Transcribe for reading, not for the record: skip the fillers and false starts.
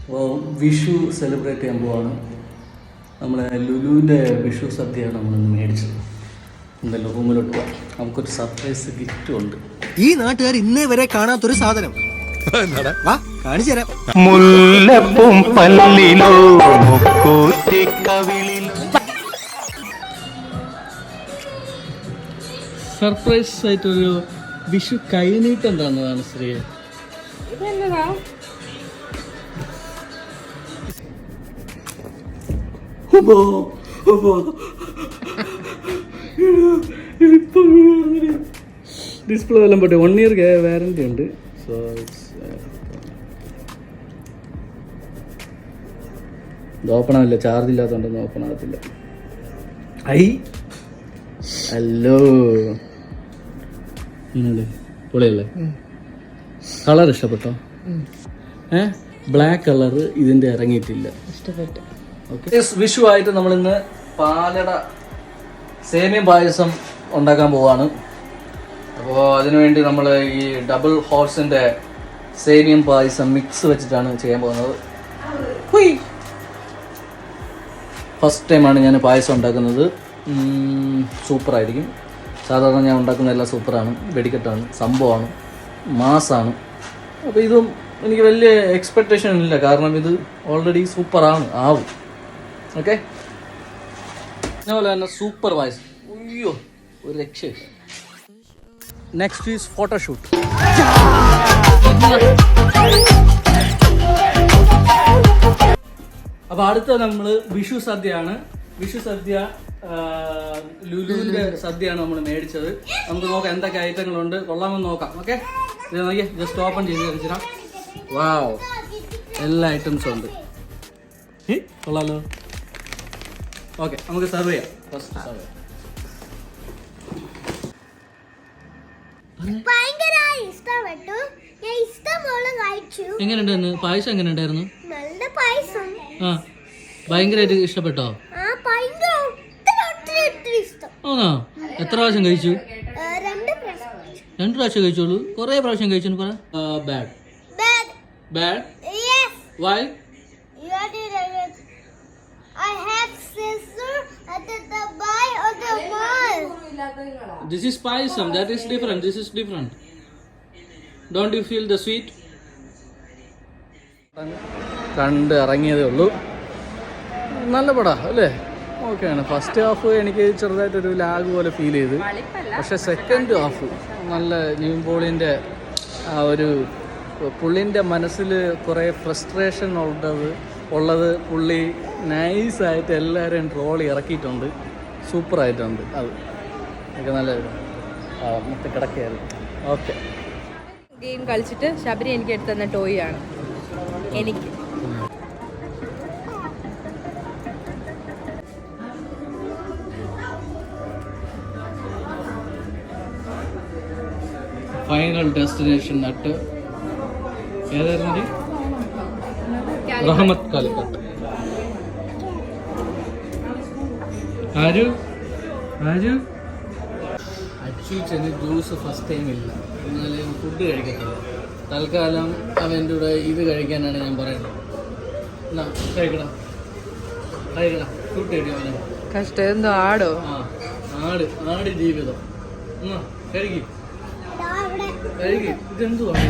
അപ്പോൾ വിഷു സെലിബ്രേറ്റ് ചെയ്യാൻ പോവാണ്. നമ്മൾ ലുലുവിൻ്റെ വിഷു സദ്യയാണ് നമ്മളിന്ന് മേടിച്ചത്. എന്തായാലും റൂമിലോട്ട് പോവാം. നമുക്കൊരു സർപ്രൈസ് ഗിഫ്റ്റും ഉണ്ട്. ഈ നാട്ടുകാർ ഇന്നേ വരെ കാണാത്തൊരു സാധനം കാണിച്ചു തരാം. മുല്ലപ്പും പല്ലിലോ മുക്കൂറ്റിക്കവിളിൽ സർപ്രൈസ് ആയിട്ടൊരു വിഷു കൈനീട്ടം തന്നതാണ് ശ്രീ. ഡിസ്പ്ലേ എല്ലാം പോട്ടെ. 1 year വാറന്റി ഉണ്ട്. സോ ഇത് ഓപ്പൺ ആവില്ല, ചാർജ് ഇല്ലാത്തതുകൊണ്ടൊന്നും ഓപ്പൺ ആകത്തില്ല. ഹലോ, പൊളിയല്ലേ? കളർ ഇഷ്ടപ്പെട്ടോ? ബ്ലാക്ക് കളർ ഇതിന്റെ ഇറങ്ങിയിട്ടില്ല. ഇഷ്ടപ്പെട്ടു. ഓക്കെ, വിഷു ആയിട്ട് നമ്മളിന്ന് പാലട സേമിയ പായസം ഉണ്ടാക്കാൻ പോവാണ്. അപ്പോൾ അതിനുവേണ്ടി നമ്മൾ ഈ ഡബിൾ ഹോർസിന്റെ സേമിയം പായസം മിക്സ് വെച്ചിട്ടാണ് ചെയ്യാൻ പോകുന്നത്. ഫസ്റ്റ് ടൈമാണ് ഞാൻ പായസം ഉണ്ടാക്കുന്നത്. സൂപ്പറായിരിക്കും. സാധാരണ ഞാൻ ഉണ്ടാക്കുന്ന എല്ലാം സൂപ്പറാണ്, വെടിക്കെട്ടാണ്, സംഭവമാണ്, മാസാണ്. അപ്പോൾ ഇതും എനിക്ക് വലിയ എക്സ്പെക്റ്റേഷൻ ഇല്ല, കാരണം ഇത് ഓൾറെഡി സൂപ്പറാണ്, ആവും. ഓക്കെ, അതുപോലെ തന്നെ സൂപ്പർ പായസം. അയ്യോ, ഒരു രക്ഷയില്ല. Next is photoshoot. അപ്പോൾ അടുത്ത നമ്മൾ വിഷു സദ്യയാണ്. വിഷു സദ്യ ലുലുവിന്റെ സദ്യയാണ് നമ്മൾ മേടിച്ചത്. നമുക്ക് നോക്കാം എന്തൊക്കെ ഐറ്റങ്ങളുണ്ട്, കൊള്ളാമെന്ന് നോക്കാം. ഓക്കെ, ഇത് നോക്കിയേ, ജസ്റ്റ് ഓപ്പൺ ചെയ്ത് വെച്ചിടാം. വാവ്, എല്ലാ ഐറ്റംസും ഉണ്ട്. കൊള്ളാലോ. ഓക്കെ, നമുക്ക് സെർവ് ചെയ്യാം. ഫസ്റ്റ് സെർവ് ചെയ്യാം. എങ്ങനെയുണ്ടായിരുന്നു പായസം? എങ്ങനെയുണ്ടായിരുന്നു? ആ, ഭയങ്കരമായിട്ട് ഇഷ്ടപ്പെട്ടോ? ആണോ? എത്ര പ്രാവശ്യം കഴിച്ചു? 2 പ്രാവശ്യം കഴിച്ചോളൂ. കുറേ പ്രാവശ്യം കഴിച്ചു. പറ. Bad. Bad? Yes. Why? I have scissor at the buy of the mall. This is paisam. That is different. This is different. Don't you feel the sweet? കണ്ട് ഇറങ്ങിയതേ ഉള്ളൂ. നല്ല പടാ അല്ലേ? ഓക്കെയാണ്. ഫസ്റ്റ് ഹാഫ് എനിക്ക് ചെറുതായിട്ടൊരു ലാഗ് പോലെ ഫീൽ ചെയ്ത്, പക്ഷെ സെക്കൻഡ് ഹാഫ് നല്ല നിവിൻ പോളിൻ്റെ ആ ഒരു പുള്ളിൻ്റെ മനസ്സിൽ കുറേ ഫ്രസ്ട്രേഷൻ ഉള്ളത് പുള്ളി നൈസായിട്ട് എല്ലാവരെയും ട്രോളി ഇറക്കിയിട്ടുണ്ട്. സൂപ്പറായിട്ടുണ്ട്. അത് ഒക്കെ നല്ല മൊത്തം കിടക്കുകയായിരുന്നു. ഓക്കെ, ഗെയിം കളിച്ചിട്ട് ശബരി എനിക്ക് എടുത്തു തന്ന ടോയ് ആണ്. എനിക്ക് ഫൈനൽ ഡെസ്റ്റിനേഷൻ നട്ട് ഏതായിരുന്നു? റഹ്മത്ത് കാലിക്കട്ട്. അച്ഛന് ജ്യൂസ് ഫസ്റ്റ് ടൈം ഇല്ല, എന്നാലും ഫുഡ് കഴിക്കത്തില്ല. തൽക്കാലം അവൻ്റെ കൂടെ ഇത് കഴിക്കാനാണ് ഞാൻ പറയുന്നത്. എന്നാ കഴിക്കണം, ഫുഡ് കഴിക്കണം. കഷ്ടം എന്തോ ആടോ. ആട് ജീവിതം. എന്നാ കഴിക്കും. ഇതെന്തുവാണ്?